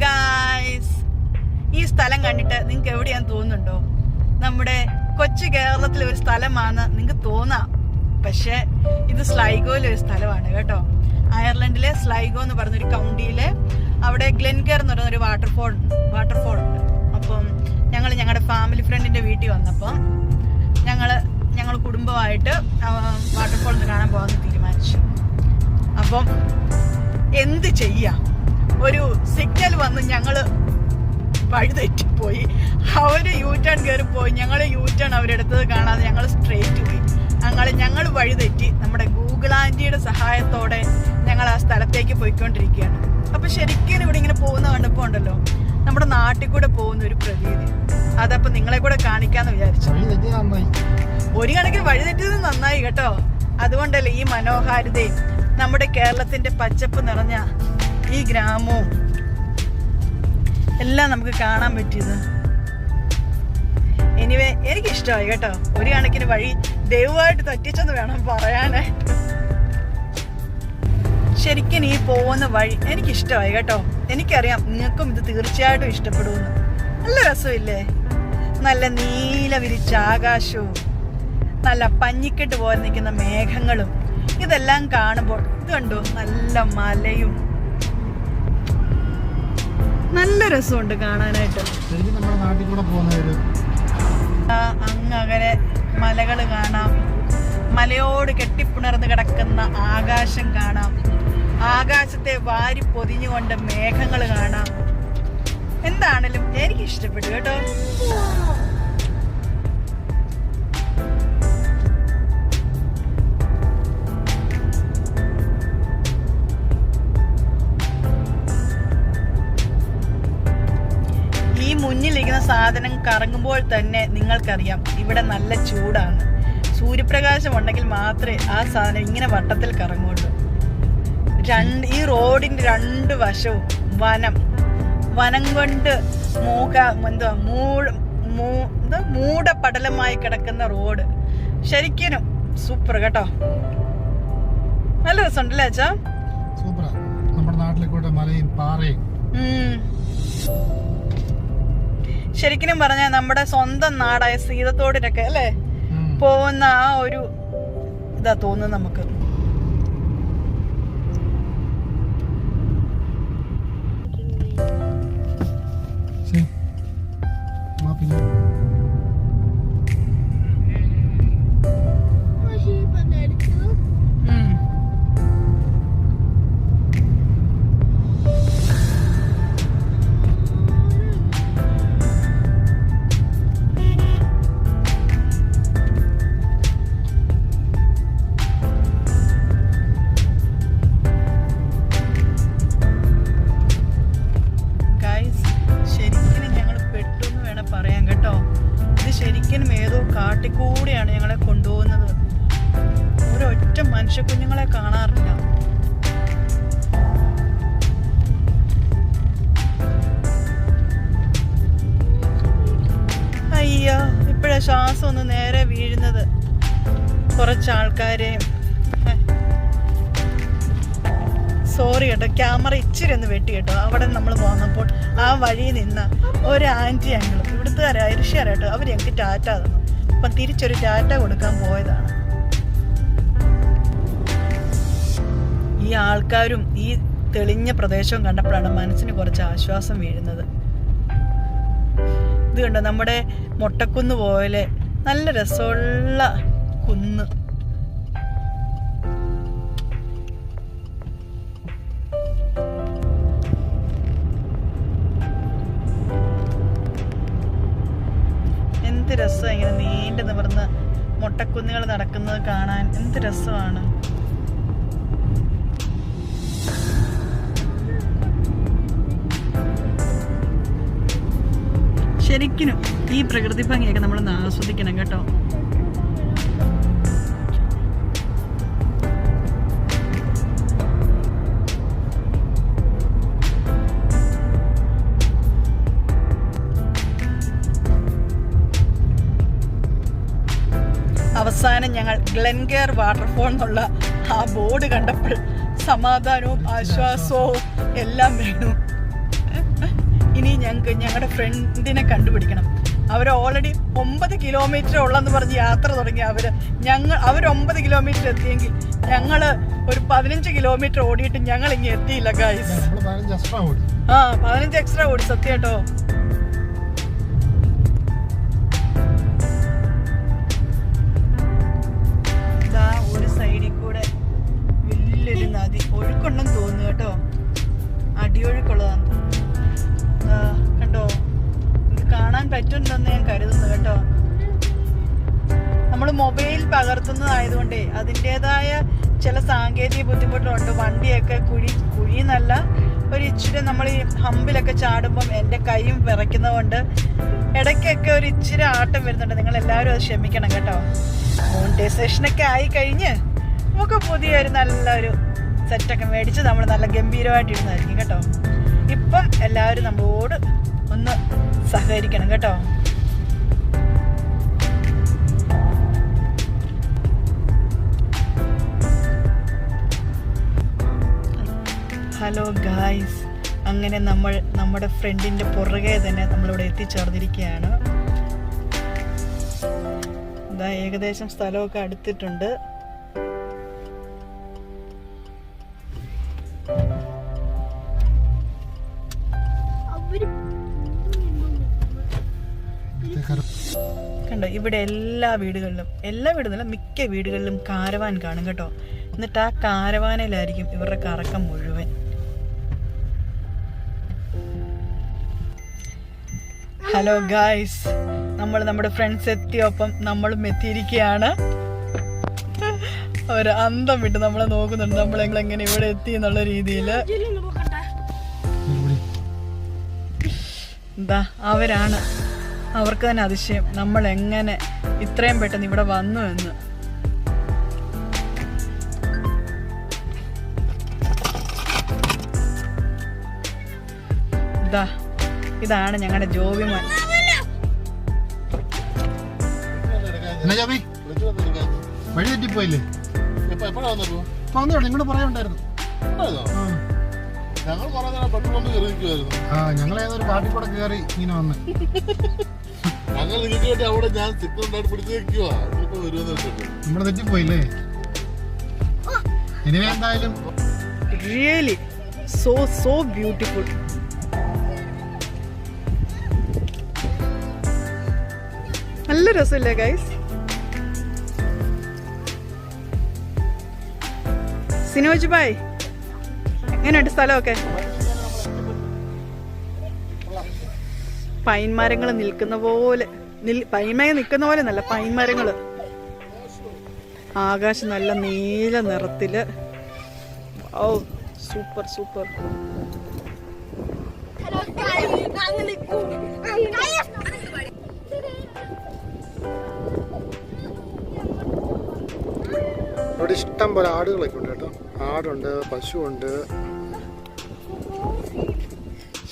Guys, ഈ സ്ഥലം കണ്ടിട്ട് നിങ്ങൾക്ക് എവിടെയാന്ന് തോന്നുന്നുണ്ടോ? നമ്മുടെ കൊച്ചു കേരളത്തിലെ ഒരു സ്ഥലമാണെന്ന് നിങ്ങൾക്ക് തോന്നാം. പക്ഷെ ഇത് സ്ലൈഗോയിലെ ഒരു സ്ഥലമാണ് കേട്ടോ. അയർലൻഡിലെ സ്ലൈഗോ എന്ന് പറഞ്ഞൊരു കൗണ്ടിയിലെ അവിടെ ഗ്ലെൻകെയർ എന്ന് പറയുന്നൊരു വാട്ടർഫോൾ ഉണ്ട്. അപ്പം ഞങ്ങളുടെ ഫാമിലി ഫ്രണ്ടിന്റെ വീട്ടിൽ വന്നപ്പം ഞങ്ങൾ കുടുംബമായിട്ട് വാട്ടർഫോൾ ഒന്ന് കാണാൻ പോകാമെന്ന് തീരുമാനിച്ചു. അപ്പം എന്ത് ചെയ്യാം, ഒരു സിഗ്നൽ വന്ന് ഞങ്ങള് വഴിതെറ്റിപ്പോയി. അവര് യൂടേൺ കയറി പോയി, ഞങ്ങൾ യൂടേൺ അവരെടുത്തത് കാണാതെ ഞങ്ങൾ സ്ട്രെയിറ്റ് പോയി. ഞങ്ങൾ വഴിതെറ്റി നമ്മുടെ ഗൂഗിൾ ആൻറ്റിയുടെ സഹായത്തോടെ ഞങ്ങൾ ആ സ്ഥലത്തേക്ക് പോയിക്കൊണ്ടിരിക്കുകയാണ്. അപ്പൊ ശരിക്കും ഇവിടെ ഇങ്ങനെ പോകുന്ന കണ്ടപ്പോ ഉണ്ടല്ലോ, നമ്മുടെ നാട്ടിൽ കൂടെ പോകുന്ന ഒരു പ്രതീതി. അതപ്പോ നിങ്ങളെ കൂടെ കാണിക്കാന്ന് വിചാരിച്ചു. ഒരു കണക്കിന് വഴിതെറ്റിയത് നന്നായി കേട്ടോ. അതുകൊണ്ടല്ലേ ഈ മനോഹാരിതയും നമ്മുടെ കേരളത്തിന്റെ പച്ചപ്പ് നിറഞ്ഞ ഈ ഗ്രാമവും എല്ലാം നമുക്ക് കാണാൻ പറ്റിയത്. എനിവേ എനിക്കിഷ്ടമായി കേട്ടോ. ഒരു കണക്കിന് വഴി ദൈവമായിട്ട് തെറ്റിച്ചെന്ന് വേണം പറയാനായിട്ട്. ശരിക്കും ഈ പോകുന്ന വഴി എനിക്കിഷ്ടമായി കേട്ടോ. എനിക്കറിയാം നിങ്ങൾക്കും ഇത് തീർച്ചയായിട്ടും ഇഷ്ടപ്പെടുമെന്ന്. നല്ല രസമില്ലേ? നല്ല നീല വിരിച്ച ആകാശവും നല്ല പഞ്ഞിക്കെട്ട് പോലെ നിൽക്കുന്ന മേഘങ്ങളും ഇതെല്ലാം കാണുമ്പോൾ ഇത് കണ്ടോ, നല്ല മലയും നല്ല രസമുണ്ട് കാണാനായിട്ട്. അങ്ങനെ മലകൾ കാണാം, മലയോട് കെട്ടിപ്പുണർന്ന് കിടക്കുന്ന ആകാശം കാണാം, ആകാശത്തെ വാരി പൊതിഞ്ഞുകൊണ്ട് മേഘങ്ങൾ കാണാം. എന്താണേലും എനിക്ക് ഇഷ്ടപ്പെട്ടു കേട്ടോ. ഈ മുന്നിലിരിക്കുന്ന സാധനം കറങ്ങുമ്പോൾ തന്നെ നിങ്ങൾക്കറിയാം ഇവിടെ നല്ല ചൂടാണ്. സൂര്യപ്രകാശം ഉണ്ടെങ്കിൽ മാത്രമേ ആ സാധനം ഇങ്ങനെ വട്ടത്തിൽ കറങ്ങുള്ളൂ. ഈ റോഡിന്റെ രണ്ട് വശവും വനം കൊണ്ട് മൂടപടലമായി കിടക്കുന്ന റോഡ്. ശരിക്കും സൂപ്പർ കേട്ടോ. നല്ല രസമുണ്ടല്ലേ അച്ഛാ? നമ്മുടെ നാട്ടിലേക്കൂടെ മലയും പാറയും. ശരിക്കും പറഞ്ഞാൽ നമ്മുടെ സ്വന്തം നാടായ സീതത്തോടിനൊക്കെ അല്ലേ പോകുന്ന ആ ഒരു ഇതാ തോന്നുന്നു നമുക്ക്. ശരിക്കും ഏതോ കാട്ടിക്കൂടെയാണ് ഞങ്ങളെ കൊണ്ടുപോകുന്നത്. ഒരൊറ്റ മനുഷ്യ കുഞ്ഞുങ്ങളെ കാണാറില്ല. അയ്യോ, ഇപ്പോഴാ ശ്വാസം ഒന്ന് നേരെ വീഴുന്നത്. കുറച്ചാൾക്കാരെയും സോറി കേട്ടോ, ക്യാമറ ഇച്ചിരി ഒന്ന് വെട്ടി കേട്ടോ. അവിടെ നമ്മൾ വന്നപ്പോൾ ആ വഴി നിന്ന ഒരു ആൻറ്റി അങ്കിളും ഇവിടുത്തെ ഐറിഷ്യാരാട്ടോ, അവർ ഞങ്ങൾക്ക് ടാറ്റ തന്നു. അപ്പം തിരിച്ചൊരു ടാറ്റ കൊടുക്കാൻ പോയതാണ്. ഈ ആൾക്കാരും ഈ തെളിഞ്ഞ പ്രദേശവും കണ്ടപ്പോഴാണ് മനസ്സിന് കുറച്ച് ആശ്വാസം വീഴുന്നത്. ഇത് കണ്ടോ, നമ്മുടെ മൊട്ടക്കുന്ന് പോലെ നല്ല രസമുള്ള കുന്ന്. എന്ത് രസമാണ് ഇങ്ങനെ നീണ്ടു നിവർന്ന് മൊട്ടക്കുന്നുകൾ നടക്കുന്നത് കാണാൻ. എന്ത് രസമാണ്. ശരിക്കും ഈ പ്രകൃതി ഭംഗിയൊക്കെ നമ്മളൊന്ന് ആസ്വദിക്കണം കേട്ടോ. അവസാനം ഞങ്ങൾ ഗ്ലെൻകെയർ വാട്ടർഫോൾ എന്നുള്ള ആ ബോർഡ് കണ്ടപ്പോൾ സമാധാനവും ആശ്വാസവും എല്ലാം വേണം. ഇനി ഞങ്ങൾക്ക് ഞങ്ങളുടെ ഫ്രണ്ടിനെ കണ്ടുപിടിക്കണം. അവർ ഓൾറെഡി 9 കിലോമീറ്റർ ഉള്ളെന്ന് പറഞ്ഞ് യാത്ര തുടങ്ങി. അവർ 9 കിലോമീറ്റർ എത്തിയെങ്കിൽ ഞങ്ങൾ ഒരു 15 കിലോമീറ്റർ ഓടിയിട്ട് ഞങ്ങൾ ഇങ്ങനെ എത്തിയില്ല ഗൈസ്. 15 എക്സ്ട്രാ ഓടി സത്യം കേട്ടോ. ഇതാ ഒരു സൈഡിൽ കൂടെ വലിയൊരു നദി ഒഴുക്കുണ്ടെന്ന് തോന്നുന്നു കേട്ടോ. അടിയൊഴുക്കുള്ളതാന്ന് തോന്നുന്നു. കണ്ടോ, ഇത് കാണാൻ പറ്റുന്നുണ്ടെന്ന് ഞാൻ കരുതുന്നു കേട്ടോ. നമ്മൾ മൊബൈൽ പകർത്തുന്നതായതുകൊണ്ടേ അതിൻ്റെതായ ചില സാങ്കേതിക ബുദ്ധിമുട്ടുണ്ട്. വണ്ടിയൊക്കെ കുഴിന്നല്ല ഒരു ഇച്ചിരി നമ്മൾ ഈ ഹമ്പിലൊക്കെ ചാടുമ്പം എൻ്റെ കൈയും വിറയ്ക്കുന്നതുകൊണ്ട് ഇടയ്ക്കൊക്കെ ഒരു ഇച്ചിരി ആട്ടം വരുന്നുണ്ട്. നിങ്ങൾ എല്ലാവരും അത് ക്ഷമിക്കണം കേട്ടോ. മോണിറ്റൈസേഷനൊക്കെ ആയി കഴിഞ്ഞ് നമുക്ക് പുതിയൊരു നല്ലൊരു സെറ്റൊക്കെ മേടിച്ച് നമ്മൾ നല്ല ഗംഭീരമായിട്ട് ഇരുന്നതായിരിക്കും കേട്ടോ. ഇപ്പം എല്ലാവരും നമ്മളോട് ഒന്ന് സഹകരിക്കണം കേട്ടോ. ഹലോ ഗായ്സ്, അങ്ങനെ നമ്മൾ നമ്മുടെ ഫ്രണ്ടിൻ്റെ പുറകെ തന്നെ നമ്മളിവിടെ എത്തിച്ചേർന്നിരിക്കുകയാണ്. ഇതാ ഏകദേശം സ്ഥലമൊക്കെ അടുത്തിട്ടുണ്ട്. കണ്ടോ, ഇവിടെ എല്ലാ വീടുകളിലും മിക്ക വീടുകളിലും കാരവാൻ കാണും കേട്ടോ. എന്നിട്ട് ആ കാരവാനിലായിരിക്കും ഇവരുടെ കറക്കം മുഴുവൻ. ഹലോ ഗായ്സ്, നമ്മൾ നമ്മുടെ ഫ്രണ്ട്സ് എത്തിയൊപ്പം നമ്മളും എത്തിയിരിക്കുകയാണ്. ഒരു അന്തം വിട്ട് നമ്മളെ നോക്കുന്നുണ്ട്, നമ്മളെങ്ങനെ ഇവിടെ എത്തി എന്നുള്ള രീതിയിൽ. എന്താ അവരാണ്, അവർക്ക് തന്നെ അതിശയം നമ്മൾ എങ്ങനെ ഇത്രയും പെട്ടെന്ന് ഇവിടെ വന്നു എന്ന്. ഇതാണ് ഞങ്ങളുടെ ജോബിമാൻ. വഴി തെറ്റിപ്പോയില്ലേ? നിങ്ങള് പറയാനുണ്ടായിരുന്നു. ഞങ്ങൾ ഏതൊരു പാർട്ടി കൂടെ കയറി ഇങ്ങനെ വന്ന് നമ്മള് തെറ്റിപ്പോയില്ലേ? ഇനി എന്തായാലും റിയലി സോ ബ്യൂട്ടിഫുൾ. നല്ല രസമില്ലേ ഗൈസ്? സിനോജ് ഭായ്, എങ്ങനെയുണ്ട് സ്ഥലമൊക്കെ? പൈൻമരങ്ങൾ നിൽക്കുന്ന പോലെ, പൈൻമരം നിൽക്കുന്ന പോലെ നല്ല പൈൻമരങ്ങള്. ആകാശം നല്ല നീല നിറത്തില്. ഓ സൂപ്പർ സൂപ്പർ. ഇവിടെ ഇഷ്ടം പോലെ ആടുകളൊക്കെ ഉണ്ട് കേട്ടോ. ആടുണ്ട്, പശുവുണ്ട്.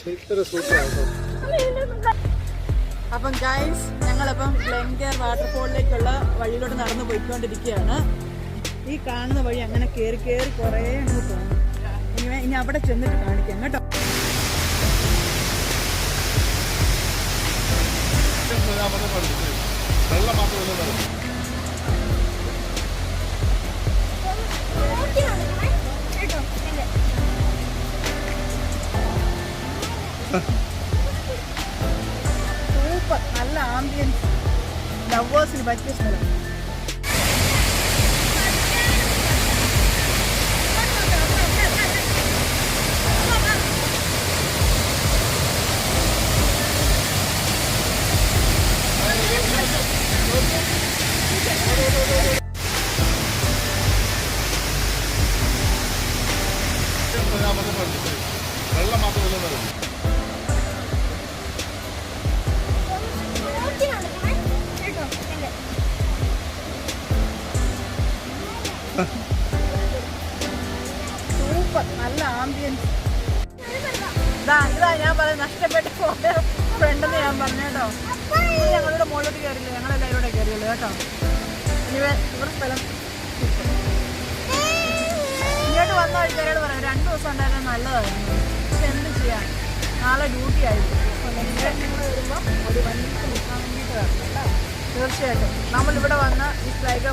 ശരിക്കൊരു സൂപ്പറാണ്. അപ്പം ഗൈസ്, ഞങ്ങളപ്പം ഗ്ലെൻകെയർ വാട്ടർഫോളിലേക്കുള്ള വഴിയിലോട്ട് നടന്നു പോയിക്കൊണ്ടിരിക്കുകയാണ്. ഈ കാണുന്ന വഴി അങ്ങനെ കയറി കുറേ അങ്ങ് പോകുന്നു. ഇനി അവിടെ ചെന്നിട്ട് കാണിക്കാം കേട്ടോ. സൂപ്പർ, നല്ല ആംബിയൻസ്, ലവേഴ്സിന് പറ്റിയ സ്ഥലം. വെള്ളം മാത്രമല്ല സൂപ്പർ, നല്ല ആംബിയൻസ്. ഇതാ ഞാൻ പറയുന്നത്, നഷ്ടപ്പെട്ട് പോയ ഫ്രണ്ടെന്ന് ഞാൻ പറഞ്ഞു കേട്ടോ. ഞങ്ങളുടെ മുകളിലോട്ട് കയറില്ല, ഞങ്ങളെല്ലാവരും കൂടെ കയറിയല്ലോ കേട്ടോ. ഇനി ഇവിടെ സ്ഥലം ഇങ്ങോട്ട് വന്ന വഴിക്കാരോട് പറയാം, 2 ദിവസം ഉണ്ടായിരുന്നത് നല്ലതായിരുന്നു. പക്ഷെ എന്ത് ചെയ്യാൻ, നാളെ ഡ്യൂട്ടി ആയിരുന്നു. വരുമ്പോൾ ഒരു വണ്ടിക്ക് നിൽക്കാൻ വേണ്ടിയിട്ട് വരണം കേട്ടോ. തീർച്ചയായിട്ടും നമ്മളിവിടെ വന്ന് ഈ സ്ലൈഗോ